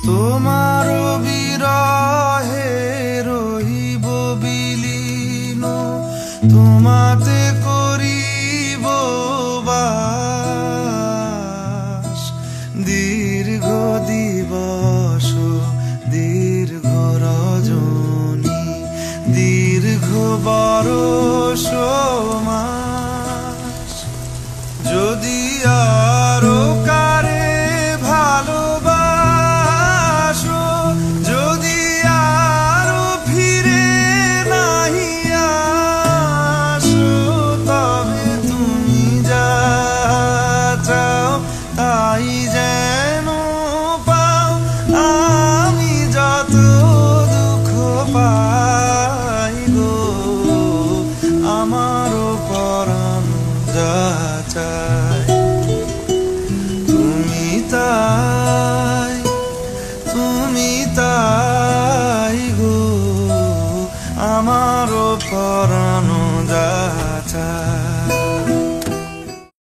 তোমার বিরহে রহিব বিলীন, তোমাতে করিব বাস। দীর্ঘ দিবস দীর্ঘ রজনী, দীর্ঘ বরষ মাস। যদি আরো কারে ভালোবাসো, যদি আরো ফিরে নাহি আসো, তবে তুমি যা চাও তাই যেন পাও। আমি যত দুঃখ পাই গো, আমারও পরাণ যা চায় তুমি তাই, তুমি তাই গো, আমারও পরাণ যা